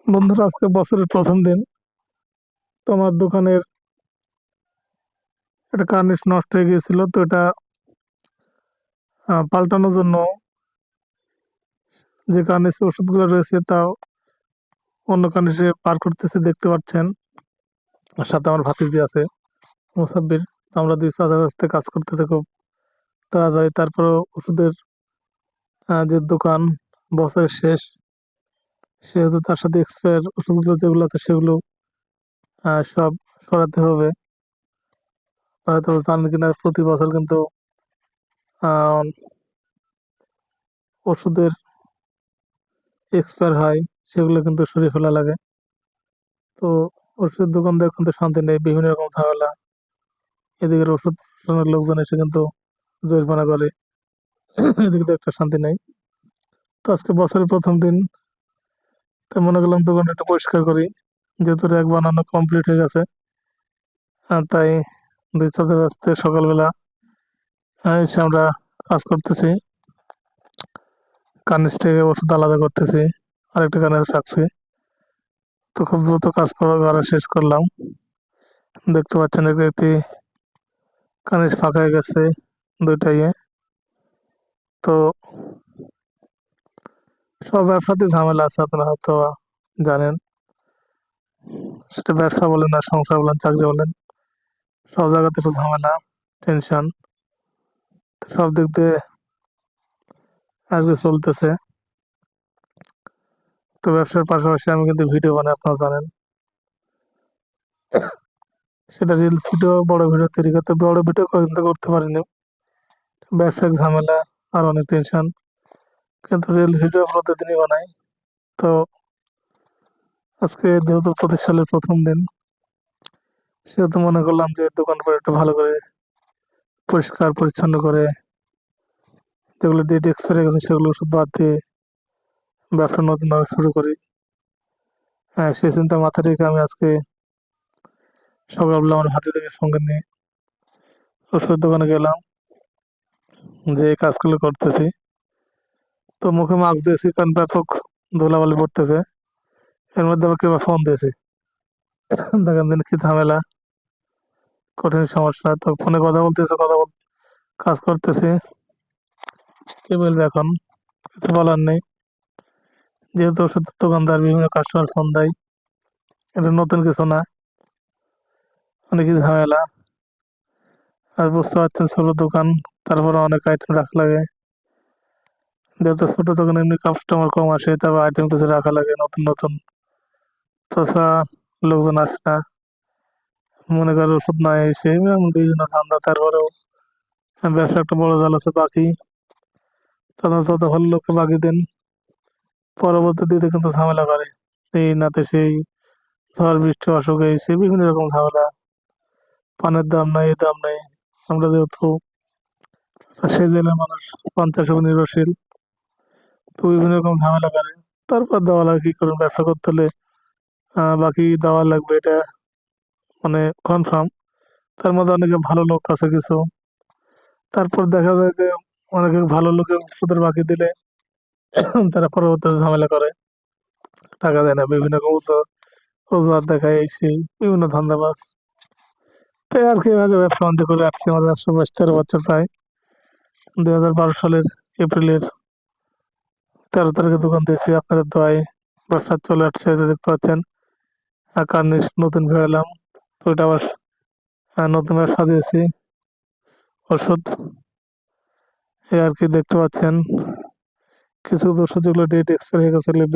বন্ধুরা, আজকে বছরের প্রথম দিন। তো আমার দোকানের একটা কার্নিশ নষ্ট হয়ে গিয়েছিল, তো এটা পাল্টানোর জন্য যে কার্নিশ ওষুধগুলো রয়েছে তা অন্য কার্নিশে পার করতেছে, দেখতে পাচ্ছেন। আর সাথে আমার ভাতিজি আছে, মুসাব্বির। তো আমরা দুই চাচা কাছতে কাজ করতেছে খুব তাড়াতাড়ি। তারপরেও ওষুধের যে দোকান, বছরের শেষ, সেহেতু তার সাথে এক্সপায়ার ওষুধগুলো যেগুলো আছে সেগুলো সব সরাতে হবে। হয়তো জানেন কিনা, প্রতি বছর কিন্তু আহ, ওষুধের এক্সপায়ার হয়, সেগুলো কিন্তু সরিয়ে ফেলা লাগে। তো ওষুধের দোকানদার কিন্তু শান্তি নেই, বিভিন্ন রকম ঝামেলা। এদিকের ওষুধ দোকানের লোকজন এসে কিন্তু জরিমানা করে, এদিকে তো একটা শান্তি নেই। তো আজকে বছরের প্রথম দিন, তাই মনে করলাম দোকানটা একটু পরিষ্কার করি, যেহেতু র্যাক বানানো কমপ্লিট হয়ে গেছে। তাই দুই চাঁদে ব্যস্ত সকালবেলা এসে আমরা কাজ করতেছি, কার্নিশ থেকে ওষুধ আলাদা করতেছি, আরেকটা কার্নিশ রাখছি। তো খুব দ্রুত কাজ করা শেষ করলাম। দেখতে পাচ্ছেন একটি কার্নিশ ফাঁকা হয়ে গেছে, দুইটাই। তো সব ব্যবসাতে ঝামেলা আছে, আপনারা হয়তো জানেন। সেটা ব্যবসা বলেন আর সংসার বলেন, চাকরি বলেন, সব জায়গাতে একটু ঝামেলা, টেনশন। সব দিক দিয়ে আর কি চলতেছে। তো ব্যবসার পাশাপাশি আমি কিন্তু ভিডিও বানাই, আপনারা জানেন। সেটা রিলস ভিডিও, বড় ভিডিও তৈরি করতে, বড় ভিডিও কিন্তু করতে পারিনি, ব্যবসায়িক ঝামেলা আর অনেক টেনশন। কিন্তু রিলস ভিডিও প্রতিদিনই বানাই। তো আজকে যেহেতু 25 সালের প্রথম দিন, সেহেতু মনে করলাম যে দোকানপাট একটু ভালো করে পরিষ্কার পরিচ্ছন্ন করে, যেগুলো ডেট এক্সপায়ার হয়ে গেছে সেগুলো ওষুধ বাদ দিয়ে ব্যবসা নতুনভাবে শুরু করি। হ্যাঁ, সেই চিন্তা মাথায় রেখে আমি আজকে সকালবেলা আমার ভাতিজাকে সঙ্গে নিয়ে ওষুধের দোকানে গেলাম, যে এই কাজগুলো করতেছি। তো মুখে মাস্ক দিয়েছি, কারণ ব্যাপক ধুলাবালি পড়তেছে। এর মধ্যে আবার কেউ ফোন দিয়েছে, দেখেন দিন কি ঝামেলা, কঠিন সমস্যা। তো ফোনে কথা বলতেছে, কাজ করতেছি, কে বলবে এখন, কিছু বলার নেই। যেহেতু ওষুধের দোকানদার, বিভিন্ন কাস্টমার ফোন দেয়, এটা নতুন কিছু না, অনেক ঝামেলা। আর বুঝতে পারছেন, ছোট দোকান, তারপরে অনেক আইটেম রাখা লাগে। যেহেতু ছোট দোকানে এমনি কাস্টমার কম আসে, তারপর আইটেম কিছু রাখা লাগে নতুন নতুন। তাছাড়া লোকজন আসে না, মনে করে ওষুধ নাই, এসে বিভিন্ন ধান্দা। তারপরেও ব্যবসা একটা বড় জাল আছে বাকি, তাদের যত ভালো লোককে বাকি দেন, পরবর্তী দিতে কিন্তু ঝামেলা করে। এই নাতে সেই, ঝড় বৃষ্টি অসুখ, এই সে বিভিন্ন রকম ঝামেলা। পানের দাম নাই, এই দাম নাই। আমরা যেহেতু সেই জেলার মানুষ, পঞ্চাশ উপর নির্ভরশীল, তো বিভিন্ন রকম ঝামেলা করে। তারপর দেওয়া লাগে, কি করুন, ব্যবসা করতে হলে বাকি দেওয়া লাগবে, এটা মানে কনফার্ম। তার মধ্যে অনেকে ভালো লোক আছে কিছু। তারপর দেখা যায় যে অনেকে ভালো লোকের ওষুধের বাকি দিলে তারা পরবর্তীতে ঝামেলা করে, টাকা দেয় না, বিভিন্ন রকম অজুহাত দেখায়, এই সেই বিভিন্ন ধান্দাবাজ। তাই আর কি, এভাবে ব্যবসা বাণিজ্য করে আসছি। আমার ব্যবসা বয়স 13 বছর প্রায়। 2012 সালের এপ্রিলের 13 তারিখে দোকান দিয়েছি, আপনাদের দোয়ায় ব্যবসা চলে আসছে, এই যে দেখতে পাচ্ছেন। আর কার্নিশ নতুন এলাম, তো ওইটা আবার নতুন ভাবে সাজিয়েছি। ওষুধ, এই আর কি দেখতে পাচ্ছেন। কিছু কিছু ওষুধ যেগুলো ডেট এক্সপায়ার হয়ে গেছে, সেগুলো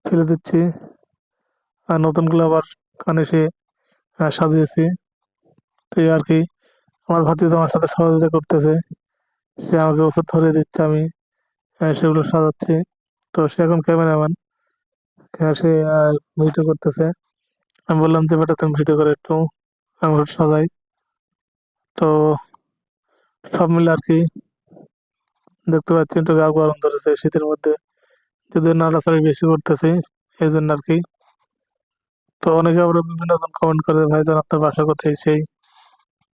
ফেলে দিচ্ছি। আর নতুনগুলো আবার কার্নিশে সাজিয়েছি। তো এই আর কি, আমার ভাতিজা আমার সাথে সহযোগিতা করতেছে, সে আমাকে ওষুধ ধরিয়ে দিচ্ছে, আমি সেগুলো সাজাচ্ছি। তো সে এখন ক্যামেরাম্যান, সে ভিডিও করতেছে। আমি বললাম যে বেটা, তুমি ভিডিও করে একটু, আমি ওষুধ সাজাই। তো সব মিলে আর কি, দেখতে পাচ্ছি একটু গা গরম ধরেছে শীতের মধ্যে, যদি নাড়াচাড়ি বেশি করতেছি, এই জন্য আর কি। তো অনেকে আবার বিভিন্ন জন কমেন্ট করে, ভাইজান আপনার বাসা কোথায়, সেই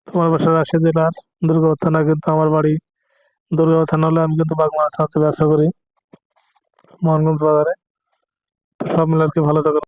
তোমার বাসা রাজশাহী জেলার দুর্গাপুর থানা, কিন্তু আমার বাড়ি দুর্গাপুর থানা হলে আমি কিন্তু বাগমারা থানাতে ব্যবসা করি, মোহনগঞ্জ বাজারে। তো সব মিলে আর কি ভালো থাকুন।